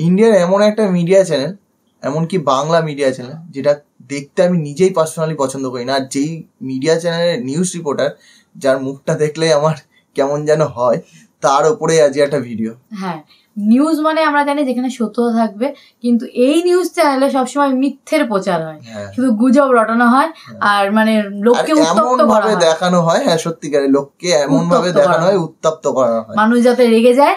ইন্ডিয়ার এমন একটা মিডিয়া চ্যানেল, এমনকি বাংলা মিডিয়া চ্যানেল, যেটা দেখতে আমি নিজেই পার্সোনালি পছন্দ করি না, আর যেই মিডিয়া চ্যানেলের নিউজ রিপোর্টার যার মুখটা দেখলে আমার কেমন যেন হয়, তার উপরে আজ একটা ভিডিও। হ্যাঁ, নিউজ মানে আমরা জানি যেখানে সত্যতা থাকবে, কিন্তু এই নিউজ চ্যানেলে সবসময় মিথ্যের প্রচার হয়, শুধু গুজব রটানো হয়, আর মানে লোককে উত্তপ্ত করা হয়, দেখানো হয়। হ্যাঁ, সত্যিকারের লোককে এমন ভাবে দেখানো হয়, উত্তপ্ত করা হয়, মানুষ যাতে রেগে যায়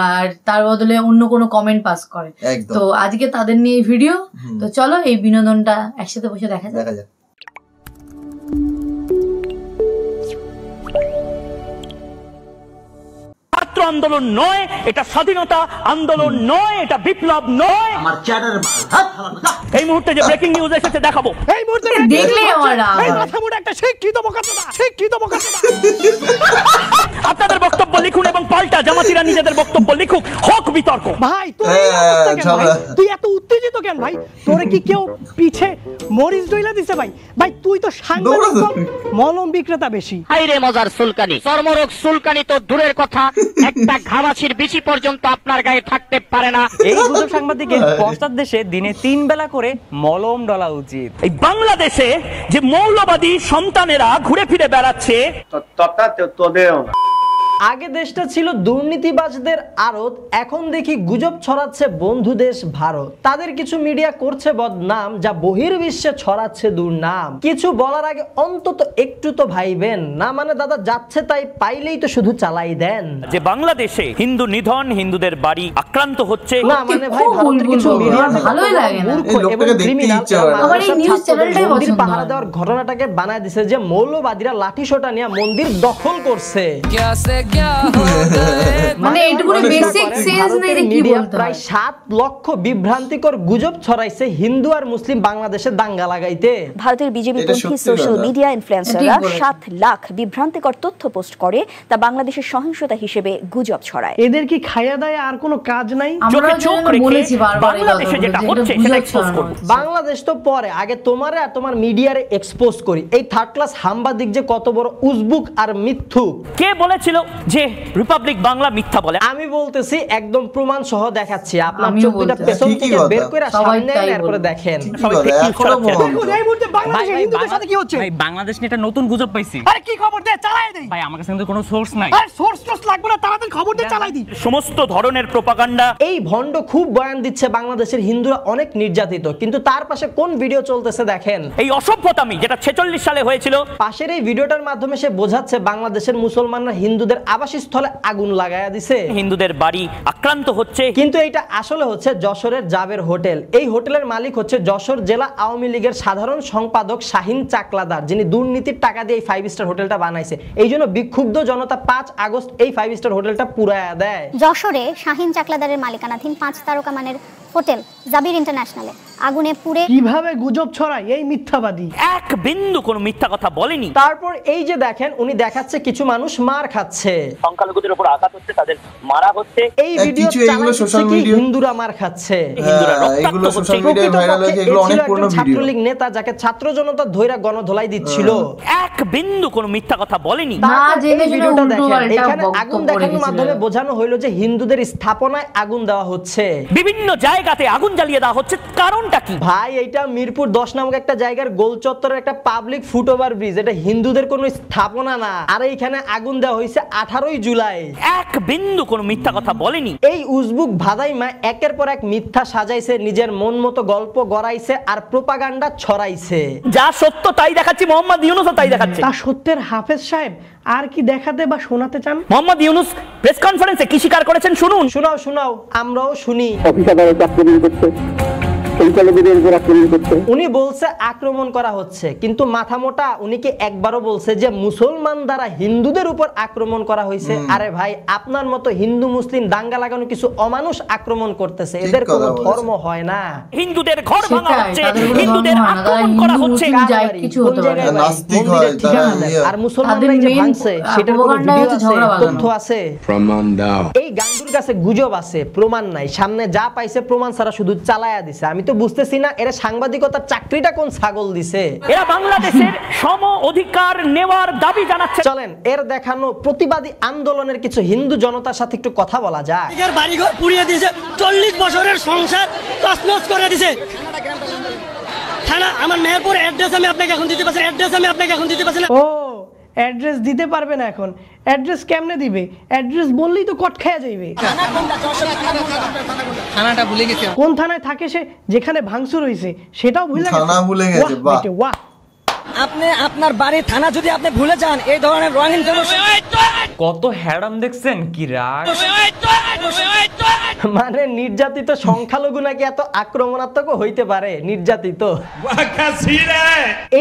আর তার বদলে অন্য কোনো কমেন্ট পাস করে। তো আজকে তাদের নিয়ে এই ভিডিও। তো চলো এই বিনোদনটা একসাথে বসে দেখা যাক। আন্দোলন নয়, এটা স্বাধীনতা আন্দোলন নয়, এটা বিপ্লব নয়। আমার চ্যাটার এই মুহূর্তে যে ব্রেকিং নিউজ এসেছে দেখাবো। এই মুহূর্তে দেখলে আমার এই মাথা মোটা একটা শিক্ষিত বোকাচোদা। আপনাদের বক্তব্য লিখুন এবং পাল্টা জামাতিরা নিজেদের বক্তব্য লিখুক, হোক বিতর্ক। ভাই তুই এত উত্তেজিত কেন ভাই? তোরে কি কেউ পিছে মরিচ ডইলা দিছে ভাই? ভাই তুই তো সাংবাদিক, মলম বিক্রেতা বেশি। হাই রে মজার সুলকানি, চর্মরোগ সুলকানি তো দূরের কথা, একটা ঘামাচির বিচি পর্যন্ত আপনার গায়ে থাকতে পারে না। এই গুজব সাংবাদিকের পশ্চাৎ দেশে দিনে 3 বেলা করে মলম ডলা উচিত। এই বাংলাদেশে যে মৌলবাদী সন্তানেরা ঘুরে ফিরে বেড়াচ্ছে, তোদেরও না। আগে দেশটা ছিল দুর্নীতিবাজদের আড়ত, এখন দেখি গুজব ছড়াচ্ছে বন্ধু দেশ ভারত। তাদের কিছু মিডিয়া করছে বদনাম, যা বহির্বিশ্বে ছড়াচ্ছে দুর্নাম। কিছু বলার আগে অন্তত একটু তো ভাইবেন না, মানে দাদা যাচ্ছে তাই পাইলেই তো শুধু চালাই দেন। যে বাংলাদেশে হিন্দু নিধন, হিন্দুদের বাড়ি আক্রান্ত হচ্ছে, না মানে ভাই ভারতের কিছু মিডিয়া ভালোই লাগে না, এবং ক্রিমিনাল আমার এই নিউজ চ্যানেলটাই মন্দির পাহারা দেওয়ার ঘটনাটাকে বানায় দিয়েছে যে মৌলবাদীরা লাঠি সোটা নিয়ে মন্দির দখল করছে। মানে এটুকুনি বেসিক সেন্স নেই রে কি বলতে। প্রায় 7 লক্ষ বিভ্রান্তিকর গুজব ছড়াইছে হিন্দু আর মুসলিম বাংলাদেশে দাঙ্গা লাগাইতে। ভারতের বিজেপি পন্থী সোশ্যাল মিডিয়া ইনফ্লুয়েন্সাররা 7 লাখ বিভ্রান্তিকর তথ্য পোস্ট করে, তা বাংলাদেশের সহিংসতা হিসেবে গুজব ছড়ায়। এদের কি খায়া দায় আর কোনো কাজ নাই? আমরা চোখ বলেছি বারবার বাংলাদেশে যেটা হচ্ছে সেটা এক্সপোজ করব। বাংলাদেশ তো পরে, আগে তোমারে আর তোমার মিডিয়ারে এক্সপোজ করি। এই থার্ড ক্লাস সাংবাদিক যে কত বড় উজবুক আর মিথ্যুক। কে বলেছিল যে রিপাবলিক বাংলা মিথ্যা বলে? আমি বলতেছি, একদম প্রমাণ সহ দেখাচ্ছি। আপনার চোখটা পেছন থেকে বের করে সামনে এর করে দেখেন। এই মুহূর্তে বাংলাদেশে হিন্দুদের সাথে কি হচ্ছে? ভাই বাংলাদেশ নিয়ে একটা নতুন গুজব পাইছি। আরে কি খবর দে, চালাই দেই। ভাই আমার কাছে কিন্তু কোনো সোর্স নাই। আরে সোর্স লাগবে না, তাড়াতাড়ি খবর দে, চালাই দি। সমস্ত ধরনের প্রোপাগান্ডা। এই ভন্ড খুব বয়ান দিচ্ছে বাংলাদেশের হিন্দুরা অনেক নির্যাতিত, কিন্তু তার পাশে কোন ভিডিও চলতেছে দেখেন। এই অসভ্যতামি যেটা 46 সালে হয়েছিল, পাশের এই ভিডিওটার মাধ্যমে সে বোঝাচ্ছে বাংলাদেশের মুসলমানরা হিন্দুদের আবাসস্থলে আগুন লাগায়া দিছে, হিন্দুদের বাড়ি আক্রান্ত হচ্ছে। কিন্তু এটা আসলে হচ্ছে যশোরের জাবের হোটেল। এই হোটেলের মালিক হচ্ছে যশোর জেলা আওয়ামী লীগের সাধারণ সম্পাদক শাহিন চাকলাদার, যিনি দুর্নীতির টাকা দিয়ে এই 5 স্টার হোটেলটা বানাইছে। এই জন্য বিক্ষুব্ধ জনতা 5 আগস্ট এই 5 স্টার হোটেলটা পুরায়া দেয়। যশোরে শাহিন চাকলাদারের মালিকানাধীন 5 তারকা মানের হোটেল জাবির ইন্টারন্যাশনালে আগুনে পুড়ে কিভাবে গুজব ছড়ায় এই মিথ্যাবাদী? এক বিন্দু কোনো মিথ্যা কথা বলেনি। তারপর এই যে দেখেন, উনি দেখাচ্ছে কিছু মানুষ মার খাচ্ছে, সংখ্যালঘুদের উপর আঘাত হচ্ছে, তাদের মারা হচ্ছে। এই ভিডিও চালাচ্ছে কি হিন্দুরা মার খাচ্ছে, হিন্দুরা রক্তাক্ত হচ্ছে। ছাত্রলীগ নেতা যাকে ছাত্র জনতা ধৈরা গণধোলাই দিচ্ছিল, এক বিন্দু কোনো মিথ্যা কথা বলেনি। ভিডিওটা দেখেন, এখানে আগুন দেখানোর মাধ্যমে বোঝানো হইলো যে হিন্দুদের স্থাপনায় আগুন দেওয়া হচ্ছে, বিভিন্ন জায়গাতে আগুন জ্বালিয়ে দেওয়া হচ্ছে। কারণটা কি ভাই? এটা মিরপুর 10 নামক একটা জায়গার গোল চত্বরের একটা পাবলিক ফুটওভার ব্রিজ, এটা হিন্দুদের কোনো স্থাপনা না। আর এইখানে আগুন দেওয়া হয়েছে 18ই জুলাই। এক বিন্দু কোনো মিথ্যা কথা বলেনি। এই উজবুক ভাদাইমা একের পর এক মিথ্যা সাজাইছে, নিজের মন মতো গল্প গড়াইছে আর প্রোপাগান্ডা ছড়াইছে। যা সত্য তাই দেখাচ্ছি, মোহাম্মদ ইউনূসও তাই দেখাচ্ছে। তা সত্যের হাফেজ সাহেব আর কি দেখাতে বা শোনাতে চান? মোহাম্মদ ইউনূস প্রেস কনফারেন্সে কি স্বীকার করেছেন শুনুন। শোনাও, আমরাও শুনি। অফিসাররা চাকরি করতে, উনি বলছে আক্রমণ করা হচ্ছে, কিন্তু মাথা মোটা উনি কি একবারও বলছে যে মুসলমান দ্বারা হিন্দুদের উপর আক্রমণ করা হয়েছে? আরে ভাই, আপনার মতো হিন্দু মুসলিম দাঙ্গা লাগানো কিছু অমানুষ আক্রমণ করতেছে, এদের কোনো ধর্ম হয় না। হিন্দুদের ঘর ভাঙা হচ্ছে, হিন্দুদের আক্রমণ করা হচ্ছে, আর মুসলমানরা যে ভাঙছে সেটার কোনো ভিডিও আছে, তথ্য আছে, প্রমাণ দাও। এই গাঙ্গুর কাছে গুজব আছে, প্রমাণ নাই। সামনে যা পাইছে প্রমাণ ছাড়া শুধু চালায়া দিছে। আমি তো তো বুঝতেছি না এরা সাংবাদিকতার চাকরিটা কোন ছাগল দিছে। এরা বাংলাদেশের সম অধিকার নেওয়ার দাবি জানাচ্ছে। চলেন এর দেখানো প্রতিবাদী আন্দোলনের কিছু হিন্দু জনতার সাথে একটু কথা বলা যায়। এর বাড়িঘর পুড়িয়ে দিয়েছে, 40 বছরের সংসার তছনছ করে দিয়েছে। থানা আমার মেহেরপুর অ্যাড্রেস আমি আপনাকে এখন দিতে পারছি না। ও অ্যাড্রেস দিতে পারবে না এখন? অ্যাড্রেস কেমনে দিবে? অ্যাড্রেস বললেই তো কট খেয়ে যাইবে। থানাটা ভুলে গেছে। কোন থানায় থাকে সে, যেখানে ভাঙচুর হইছে সেটাও ভুলে গেছে? থানা ভুলে গেছে, বাহ বাহ। আপনি আপনার বাড়ির থানা যদি আপনি ভুলে যান, এই ধরনের রঙিন কত হ্যারাম দেখছেন, কি রাগ। মানে নির্যাতিত সংখ্যালঘু নাকি এত আক্রমণাত্মক হইতে পারে? নির্যাতিত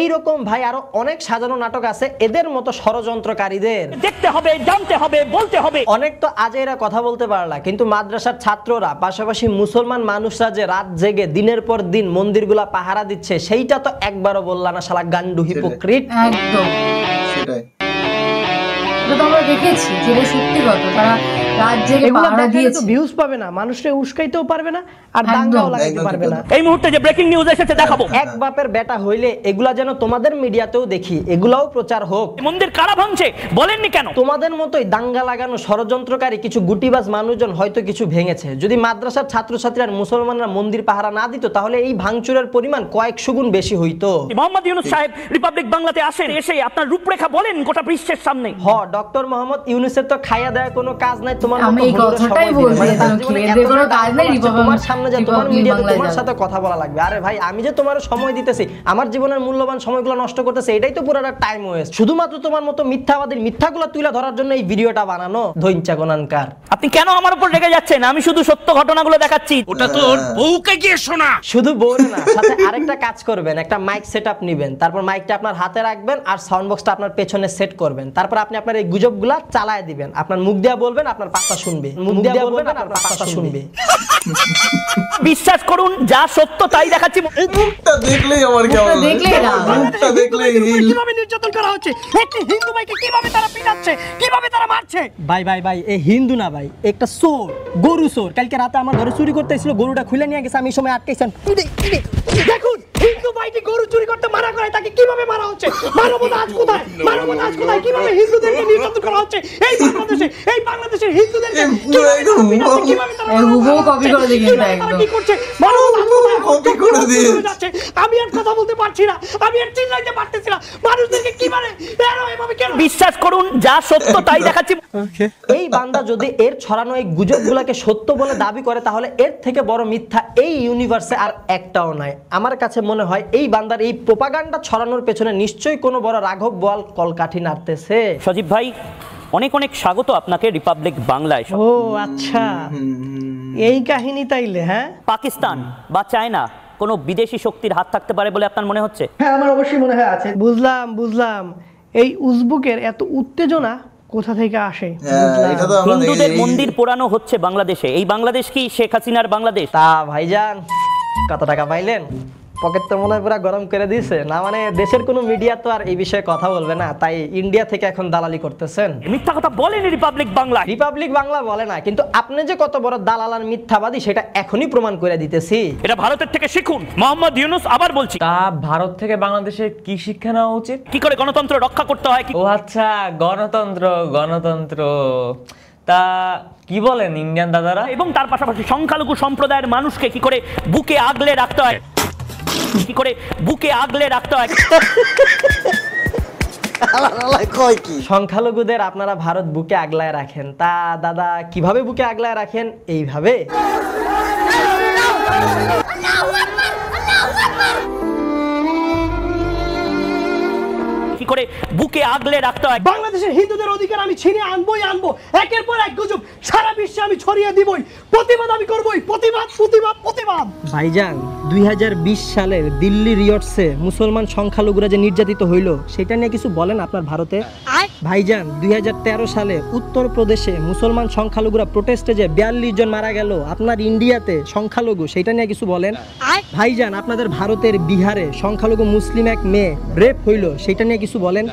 এইরকম ভাই আরো অনেক সাজানো নাটক আছে এদের মতো ষড়যন্ত্রকারীদের। দেখতে হবে, জানতে হবে, বলতে হবে। অনেক তো আজে এরা কথা বলতে পারলা, কিন্তু মাদ্রাসার ছাত্ররা পাশাপাশি মুসলমান মানুষরা যে রাত জেগে দিনের পর দিন মন্দিরগুলা পাহারা দিচ্ছে সেইটা তো একবারও বললা না, শালা গান্ডু হিপোক্রিট। একদম সেটাই। এটা তো আমরা দেখেছি, যেটা সত্যি কথা। তারা রাত জেগে এগুলো পাহারা দেখালে দিয়েছে। তো ভিউজ পাবে না, মানুষকে উস্কাইতেও পারবে না, আর দাঙ্গাও লাগাইতে পারবে না। এই মুহূর্তে যে ব্রেকিং নিউজ এসেছে দেখাবো। এক বাপের বেটা হইলে এগুলা যেন তোমাদের মিডিয়াতেও দেখি, এগুলাও প্রচার হোক। মন্দির কারা ভাঙছে বলেননি কেন? তোমাদের মতোই দাঙ্গা লাগানো ষড়যন্ত্রকারী কিছু গুটিবাজ মানুষজন হয়তো কিছু ভেঙেছে। যদি মাদ্রাসার ছাত্রছাত্রী আর মুসলমানরা মন্দির পাহারা না দিত তাহলে এই ভাঙচুরের পরিমাণ কয়েকশো গুণ বেশি হইতো। মোহাম্মদ ইউনূস সাহেব রিপাবলিক বাংলাতে আসেন, এসে আপনার রূপরেখা বলেন গোটা বিশ্বের সামনে। ডক্টর মোহাম্মদ ইউনূসের তো খাইয়া দেওয়ার কোনো কাজ নাই। তোমার আমি এই কথাটাই বলছি, এদের কোনো কাজ নাই। তোমার সামনে যে তোমার মিডিয়াতে তোমার সাথে কথা বলা লাগবে। আরে ভাই আমি যে তোমার সময় দিতেছি, আমার জীবনের মূল্যবান সময়গুলো নষ্ট করতেছে, এটাই তো পুরোটা টাইম ওয়েস্ট। শুধুমাত্র তোমার মতো মিথ্যাবাদীর মিথ্যাগুলো তুলে ধরার জন্য এই ভিডিওটা বানানো। ধৈঞ্চা গোনানকার, আপনি কেন আমার উপর রেগে যাচ্ছেন? আমি শুধু সত্য ঘটনাগুলো দেখাচ্ছি। ওটা তোর বউকে গিয়ে শোনা। শুধু বউ না, সাথে আরেকটা কাজ করবেন, একটা মাইক সেটআপ নেবেন, তারপর মাইকটা আপনার হাতে রাখবেন আর সাউন্ড বক্সটা আপনার পেছনে সেট করবেন। তারপর আপনি আপনার এই গুজবগুলা চালায় দিবেন, আপনার মুখ দিয়া বলবেন, আপনার পাশা শুনবে, মুখ দিয়া বলবেন, আপনার পাশা শুনবে। বিশ্বাস করুন, যা সত্য তাই দেখাচ্ছি। এই মুখটা দেখলেই আমার কেমন লাগে, মুখটা দেখলেই কিভাবে নির্যাতন করা হচ্ছে, একটি হিন্দু ভাইকে কিভাবে তারা পিটাচ্ছে, কিভাবে তারা মারছে। ভাই ভাই ভাই, এই হিন্দু না ভাই, একটা চোর, গরু চোর। কালকে রাতে আমার ঘরে চুরি করতে এসেছিল, গরুটা খুলে নিয়ে গেছে, আমি এই সময় আটকেছেন। দেখুন হিন্দু ভাইটি গরু চুরি করতে মানা করে, তাকে কিভাবে মারা হচ্ছে। মানবতা আজ কোথায়, মানবতা আজ কোথায়? কিভাবে হিন্দুদেরকে নির্যাতন করা হচ্ছে এই বাংলাদেশে, এই বাংলাদেশের হিন্দুদেরকে কিভাবে তারা কপি করে দেখি কি করছে। কপি করে দিয়ে যাচ্ছে। আমি আর কথা বলতে পারছি না, আমি আর চিল্লাইতে পারতেছি না। মানুষদেরকে কিভাবে এভাবে কেন? বিশ্বাস করুন, যা সত্য তাই দেখাচ্ছি। এই বান্দা যদি এর ছড়ানো এই গুজবগুলোকে সত্য বলে দাবি করে তাহলে এর থেকে বড় মিথ্যা এই ইউনিভার্সে আর একটাও নাই। আমার কাছে মনে হয় এই বান্দার এই প্রোপাগান্ডা ছড়ানোর পেছনে নিশ্চয়ই কোনো বড় রাঘব বোয়াল কলকাঠি নাড়তেছে। সজীব ভাই, অনেক অনেক স্বাগত আপনাকে রিপাবলিক বাংলায়। ও আচ্ছা, এই কাহিনী তাইলে। হ্যাঁ, পাকিস্তান বা চায়না কোনো বিদেশি শক্তির হাত থাকতে পারে বলে আপনার মনে হচ্ছে? হ্যাঁ, আমার অবশ্যই মনে হয় আছে। বুঝলাম। এই উজবেকের এত উত্তেজনা কোথা থেকে আসে? হিন্দুদের মন্দির পোড়ানো হচ্ছে বাংলাদেশে। এই বাংলাদেশ কি শেখ হাসিনার বাংলাদেশ? তা ভাইজান কত টাকা পাইলেন? পকেট তো মনে হয় পুরো গরম করে দিয়েছে না? মানে দেশের কোনো মিডিয়া তো আর এই বিষয়ে কথা বলবে না, তাই ইন্ডিয়া থেকে এখন দালালি করতেছেন। মিথ্যা কথা বলেন রিপাবলিক বাংলা। রিপাবলিক বাংলা বলে না, কিন্তু আপনি যে কত বড় দালাল আর মিথ্যাবাদী সেটা এখনই প্রমাণ করে দিতেছি। এটা ভারতের থেকে শিখুন। মোহাম্মদ ইউনূস, আবার বলছি, তা ভারত থেকে বাংলাদেশের কি শিক্ষা নেওয়া উচিত? কি করে গণতন্ত্র রক্ষা করতে হয়। ও আচ্ছা, গণতন্ত্র। তা কি বলেন ইন্ডিয়ান দাদারা? এবং তার পাশাপাশি সংখ্যালঘু সম্প্রদায়ের মানুষকে কি করে বুকে আগলে রাখতে হয়, কি করে বুকে আগলে রাখতে হয়। সংখ্যালঘুদের আপনারা ভারত বুকে আগলায় রাখেন। তা দাদা কিভাবে বুকে আগলায় রাখেন? এইভাবে। কি করে বুকে আগলে রাখতে হয়। বাংলাদেশের হিন্দুদের অধিকার আমি ছিনিয়ে আনবো। একের পর এক গুজব সারা বিশ্বে আমি ছড়িয়ে দিবই। প্রতিবাদ আমি করবই। প্রতিবাদ। ভাইজান 2020 সালের দিল্লি রিয়টসে মুসলমান সংখ্যালঘুরা যে নির্যাতিত হইল সেটা নিয়ে কিছু বলেন আপনার ভারতে? ভাইজান 2013 সালে উত্তরপ্রদেশে মুসলমান সংখ্যালঘুরা প্রোটেস্টে যে 42 জন মারা গেল আপনার ইন্ডিয়াতে সংখ্যালঘু, সেটা নিয়ে কিছু বলেন? ভাইজান আপনাদের ভারতের বিহারে সংখ্যালঘু মুসলিম এক মেয়ে রেপ হইল, সেটা নিয়ে কিছু বলেন?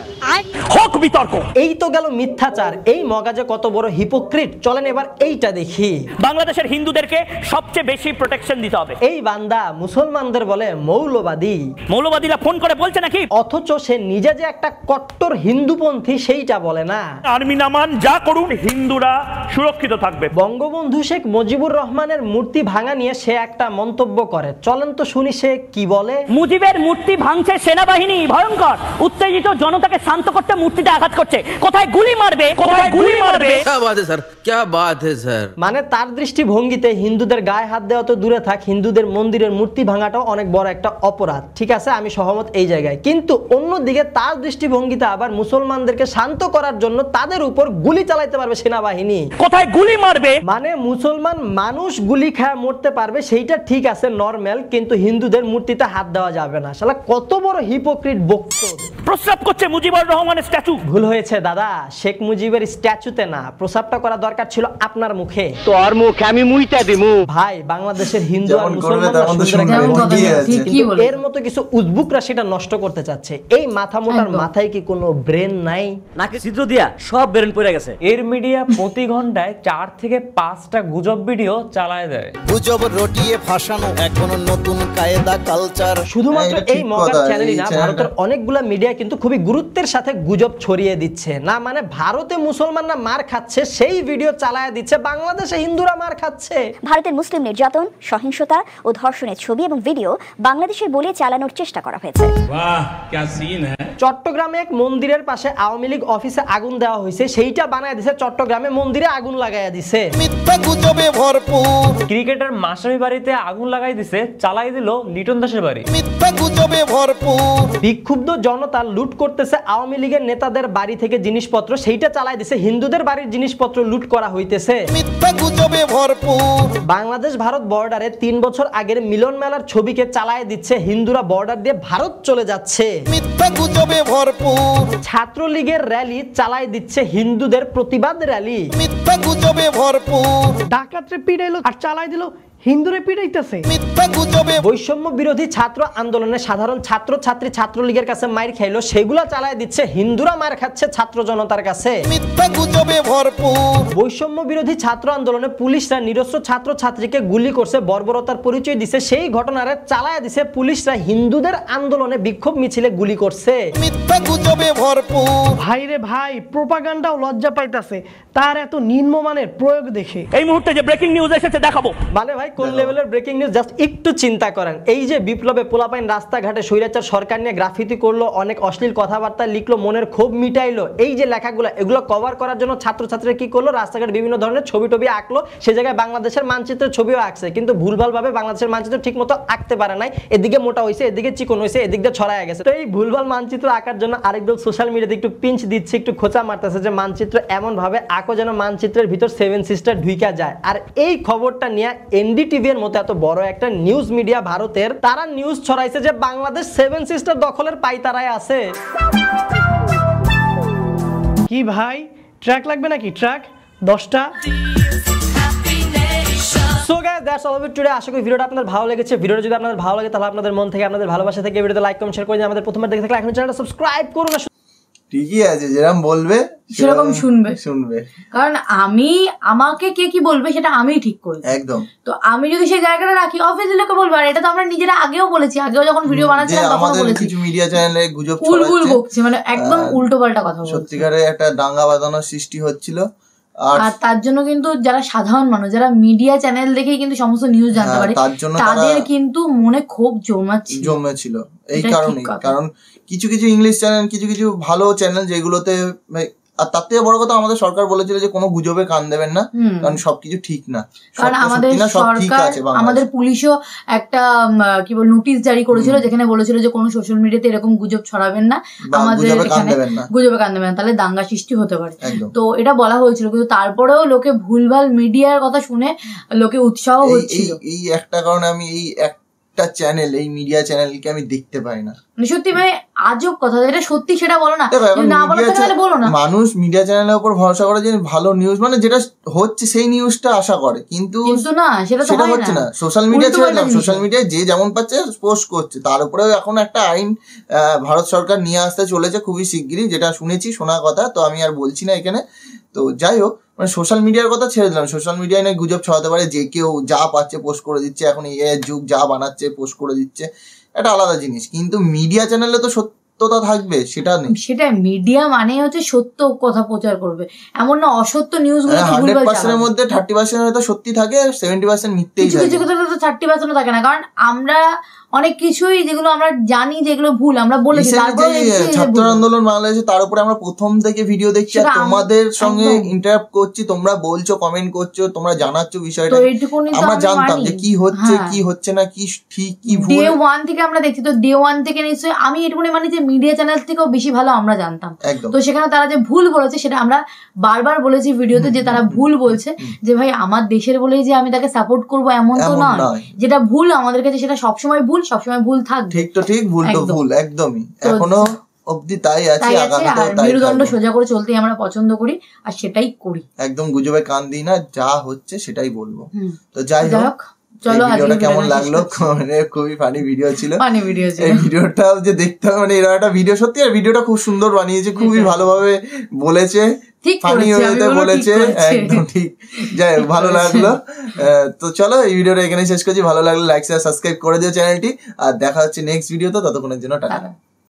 হোক বিতর্ক। এই তো গেল মিথ্যাচার, এই মগাজে কত বড় হিপোক্রিট। চলেন এবার এইটা দেখি। বাংলাদেশের হিন্দুদেরকে সবচেয়ে বেশি প্রোটেকশন দিতে হবে। এই বান্দা মুসলমানদের বলে মৌলবাদী। মৌলবাদীরা ফোন করে বলছে নাকি, অথচ সে নিজে যে একটা কট্টর হিন্দুপন্থী সেইটা বলে না। আর্মি নামান যা করুন হিন্দুরা সুরক্ষিত থাকবে। বঙ্গবন্ধু শেখ মুজিবুর রহমানের মূর্তি ভাঙা নিয়ে সে একটা মন্তব্য করে, চলেন তো শুনি সে কি বলে। মুজিবের মূর্তি ভাঙছে সেনাবাহিনী, ভয়ঙ্কর। উত্তেজিত জনতাকে শান্ত করতে মূর্তিতে আঘাত করছে। কোথায় গুলি মারবে, কোথায় গুলি মারবে। क्या बात है सर, क्या बात है सर। মানে তার দৃষ্টিভঙ্গিতে হিন্দুদের গায়ে হাত দেওয়া তো দূরে থাক, হিন্দুদের মন্দিরের মূর্তি ভাঙাটাও অনেক বড় একটা অপরাধ। ঠিক আছে, আমি সহমত এই জায়গায়। কিন্তু অন্যদিকে তার দৃষ্টিভঙ্গিতে আবার মুসলমানদেরকে শান্ত করার জন্য তাদের উপর গুলি চালাইতে পারবে সেনাবাহিনী। কোথায় গুলি মারবে, মানে মুসলমান মানুষ গুলি খায় মরতে পারবে, সেইটা ঠিক আছে নরমাল, কিন্তু হিন্দুদের মূর্তিতে হাত দেওয়া যাবে না। শালা কত বড় হিপোক্রিট বক্তব্য। প্রস্রাব করছে মুজিবুর রহমানের স্ট্যাচু। ভুল হয়েছে দাদা, শেখ মুজিবের স্ট্যাচুতে না, প্রস্রাবটা করা দরকার ছিল আপনার মুখে। তোর মুখে আমি মুইটা দিমু। ভাই বাংলাদেশের হিন্দু আর মুসলমান এর মতো কিছু উজবুকরা সেটা নষ্ট করতে চাচ্ছে। এই মাথা মোটার মাথায় কি কোনো ব্রেন নাই নাকি? ছিদ্র দিয়া সব ব্রেন পড়ে গেছে। এর মিডিয়া প্রতি ঘন্টায় 4 থেকে 5টা গুজব ভিডিও চালায় দেয়। গুজব রটিয়ে ফাঁসানো এখন নতুন কায়দা কালচার। শুধুমাত্র এই মগার চ্যানেলই না, ভারতের অনেকগুলা মিডিয়া কিন্তু খুবই গুরুত্বের সাথে গুজব ছড়িয়ে দিচ্ছে। না মানে ভারতে মুসলমানরা মার খাচ্ছে সেই ভিডিও চালায় দিচ্ছে, বাংলাদেশে হিন্দুরা মার খাচ্ছে। ভারতের মুসলিম নির্যাতন, সহিংসতা ও ধর্ষণের ছবি এবং ভিডিও বাংলাদেশের বলে চালানোর চেষ্টা করা হয়েছে। वाह क्या सीन है। চট্টগ্রামে এক মন্দিরের পাশে আওয়ামী লীগ অফিসে আগুন দেওয়া হয়েছে, সেইটা বানায় দিছে চট্টগ্রামে মন্দিরে আগুন লাগাইয়া দিছে। মিথ্যা গুজবে ভরপুর। ক্রিকেটার মাস্টারের বাড়িতে আগুন লাগাই দিছে, চালাই দিল লিটন দাসের বাড়ি। মিথ্যা গুজবে ভরপুর। বিক্ষুব্ধ জনতা লুট করতেছে আওয়ামী লীগের নেতাদের বাড়ি থেকে জিনিসপত্র, সেইটা চালাই দিছে। হিন্দুদের বাড়ির জিনিসপত্র লুট করা হইতেছে। মিথ্যা গুজবে ভরপুর। বাংলাদেশ ভারত বর্ডারে 3 বছর আগের মিলন মেলার ছবিকে চালায় দিচ্ছে, হিন্দুরা বর্ডার দিয়ে ভারত চলে যাচ্ছে। মিথ্যা গুজবে ভরপুর। ছাত্রলীগের র্যালি চালায় দিচ্ছে, হিন্দুদের প্রতিবাদ র্যালি। মিথ্যা গুজবে ভরপুর। ডাকাতরে পিটাইলো আর চালাই দিল, হিন্দুরে পিটাইতেছে। মিথ্যা গুজবে। বৈষম্য বিরোধী ছাত্র আন্দোলনে সাধারণ ছাত্র ছাত্রী ছাত্রলীগের কাছে মাইর খাইলো, সেগুলা চালায় দিচ্ছে, হিন্দুরা মার খাচ্ছে ছাত্র জনতার কাছে। মিথ্যা গুজবে ভরপুর। বৈষম্য বিরোধী ছাত্র আন্দোলনে পুলিশরা নিরস্ত্র ছাত্র ছাত্রীকে গুলি করছে, বর্বরতার পরিচয় দিছে, সেই ঘটনারে চালায় দিছে পুলিশরা হিন্দুদের আন্দোলনে বিক্ষোভ মিছিলে গুলি করছে। মিথ্যা গুজবে ভরপুর। ভাই রে ভাই, প্রোপাগান্ডাও লজ্জা পাইতাছে তার এত নিম্নমানের প্রয়োগ দেখে। এই মুহূর্তে যে ব্রেকিং নিউজ এসেছে দেখাবো। মানে ভাই কোন লেভেলের ব্রেকিং নিউজ, জাস্ট একটু চিন্তা করেন। এই যে বিপ্লবে পোলাপাইন রাস্তাঘাটে স্বৈরাচার সরকার নিয়ে গ্রাফিতি করলো, অনেক অশ্লীল কথাবার্তা লিখলো, মনের ক্ষোভ মিটাইলো, এই যে লেখাগুলো এগুলো কভার করার জন্য ছাত্রছাত্রীরা কি করলো, রাস্তাঘাটে বিভিন্ন ধরনের ছবি টবি আঁকলো, সে জায়গায় বাংলাদেশের মানচিত্রের ছবিও আঁকছে, কিন্তু ভুলভাল ভাবে বাংলাদেশের মানচিত্র ঠিক মতো আঁকতে পারে নাই। এদিকে মোটা হয়েছে, এদিকে চিকন হয়েছে, এদিক দিয়ে ছড়ায় গেছে। তো এই ভুলভাল মানচিত্র আঁকার জন্য আরেকদল সোশ্যাল মিডিয়াতে একটু পিঞ্চ দিচ্ছে, একটু খোঁচা মারতেছে যে মানচিত্র এমন ভাবে আঁকো যেন মানচিত্রের ভিতর 7 সিস্টার ঢুইকা যায়। আর এই খবরটা নিয়ে এনডিটিভি এর মতো এত বড় একটা নিউজ মিডিয়া ভারতের, তারা নিউজ ছড়াইছে যে বাংলাদেশ 7 সিস্টার দখলের পাইতারায় আছে। কি ভাই, ট্র্যাক লাগবে নাকি? ট্র্যাক 10টা। So guys, that's all of it today. আশা করি ভিডিওটা আপনাদের ভালো লেগেছে। ভিডিওটা যদি আপনাদের ভালো লাগে তাহলে আপনাদের মন থেকে, আপনাদের ভালোবাসা থেকে ভিডিওতে লাইক কমেন্ট শেয়ার করে দিন। আমাদের প্রথমবার দেখে থাকলে এখন চ্যানেলটা সাবস্ক্রাইব করুন। ঠিকই আছে, যেরকম বলবে সেরকম শুনবে। কারণ আমাকে কে কি বলবে সেটা আমি ঠিক করি একদম। তো আমি যদি সেই জায়গাটা রাখি, অবভিয়াসলি লোকে বলবো। আর এটা তো আমরা নিজেরা আগেও বলেছি, আগেও যখন ভিডিও বানাচ্ছিলাম তখন বলেছি কিছু মিডিয়া চ্যানেলে গুজব উলগুল বকছে, মানে একদম উল্টো পাল্টা কথা বলছে। সত্যিকারে একটা দাঙ্গা বাঁধানোর সৃষ্টি হচ্ছিল। আর তার জন্য কিন্তু যারা সাধারণ মানুষ, যারা মিডিয়া চ্যানেল দেখেই কিন্তু সমস্ত নিউজ জানতে পারে, তাদের কিন্তু মনে খুব জমেছিল। এই কারণে, কারণ কিছু কিছু ইংলিশ চ্যানেল, কিছু কিছু ভালো চ্যানেল যেগুলোতে, আর তার থেকে বড় কথা আমাদের সরকার বলেছিল যে কোনো গুজবে কান দেবেন না, কারণ সবকিছু ঠিক না। কারণ আমাদের সরকার, আমাদের পুলিশও একটা কি বল নোটিশ জারি করেছিল, যেখানে বলেছিল যে কোনো সোশ্যাল মিডিয়াতে এরকম গুজব ছড়াবেন না, আমাদের এখানে গুজবে কান দেবেন না, তাহলে দাঙ্গা সৃষ্টি হতে পারে। তো এটা বলা হয়েছিল, কিন্তু তারপরেও লোকে ভুলভাল মিডিয়ার কথা শুনে লোকে উৎসাহ হচ্ছিল। এই একটা কারণে আমি এই একটা চ্যানেল, এই মিডিয়া চ্যানেলকে আমি দেখতে পাই না। সত্যি মানে আজব কথা, যেটা সত্যি সেটা বলো না, না বলো তাহলে বলো না। মানুষ মিডিয়া চ্যানেলের উপর ভরসা করে যে ভালো নিউজ, মানে যেটা হচ্ছে সেই নিউজটা আশা করে, কিন্তু না সেটা হচ্ছে না। সোশ্যাল মিডিয়া ছেড়ে দিলাম, সোশ্যাল মিডিয়ায় যে যেমন পাচ্ছে পোস্ট করছে। তার উপরেও এখন একটা আইন ভারত সরকার নিয়ে আসতে চলেছে খুবই শিগগিরই, যেটা শুনেছি, শোনা কথা, তো আমি আর বলছি না এখানে। তো যাই হোক, মানে সোশ্যাল মিডিয়ার কথা ছেড়ে দিলাম। সোশ্যাল মিডিয়ায় না গুজব ছড়াতে পারে, যে কেউ যা পাচ্ছে পোস্ট করে দিচ্ছে, এখন এর যুগ, যা বানাচ্ছে পোস্ট করে দিচ্ছে, এটা আলাদা জিনিস। কিন্তু মিডিয়া চ্যানেলে তো সত্যতা থাকবে, সেটা নেই। সেটা মিডিয়া মানে হচ্ছে সত্য কথা প্রচার করবে, এমন না অসত্য নিউজগুলো। 100% এর মধ্যে 30% হয়তো সত্যি থাকে, 70% মিথ্যেই থাকে। কিছু কিছু তো 30% থাকে না, কারণ আমরা অনেক কিছুই যেগুলো আমরা জানি যেগুলো ভুল আমরা বলেছি। ছাত্র আন্দোলন বাংলাদেশে, তার উপরে আমরা প্রথম থেকে ভিডিও দেখছি, আর তোমাদের সঙ্গে ইন্টারাক্ট করছি, তোমরা বলছো, কমেন্ট করছো, তোমরা জানাচ্ছ বিষয়টা, আমরা জানতাম যে কি হচ্ছে কি হচ্ছে না, কি ঠিক কি ভুল। ডে 1 থেকে আমরা দেখছি, তো ডে 1 থেকে নিশ্চয়ই আমি এটুকুনি মানি যে মিডিয়া চ্যানেল থেকেও বেশি ভালো আমরা জানতাম। তো সেখানে তারা যে ভুল বলেছে সেটা আমরা বারবার বলেছি ভিডিওতে, যে তারা ভুল বলছে, যে ভাই আমার দেশের বলেই যে আমি তাকে সাপোর্ট করবো এমন তো নয়। যেটা ভুল আমাদের কাছে সেটা সবসময় ভুল, সবসময় ভুল থাকবে। ঠিক তো ঠিক, ভুল তো ভুল, একদমই এখনো অবধি তাই আছে। মেরুদণ্ড সোজা করে চলতেই আমরা পছন্দ করি, আর সেটাই করি। একদম গুজবে কান দিই না, যা হচ্ছে সেটাই বলবো। তো যাই হোক, চলো ভিডিওটা কেমন লাগলো, মানে খুবই ফানি ভিডিও ছিল। এই ভিডিওটা যে দেখতে হবে, মানে এরকম একটা ভিডিও, সত্যি আর ভিডিওটা খুব সুন্দর বানিয়েছে, খুবই ভালোভাবে বলেছে, ফানি হয়ে বলেছে, একদম ঠিক। যাই হোক, ভালো লাগলো। তো চলো এই ভিডিওটা এখানে শেষ করছি। ভালো লাগলো লাইক শেয়ার সাবস্ক্রাইব করে দিও চ্যানেলটি, আর দেখা হচ্ছে নেক্সট ভিডিওতে। ততক্ষণের জন্য টাটা।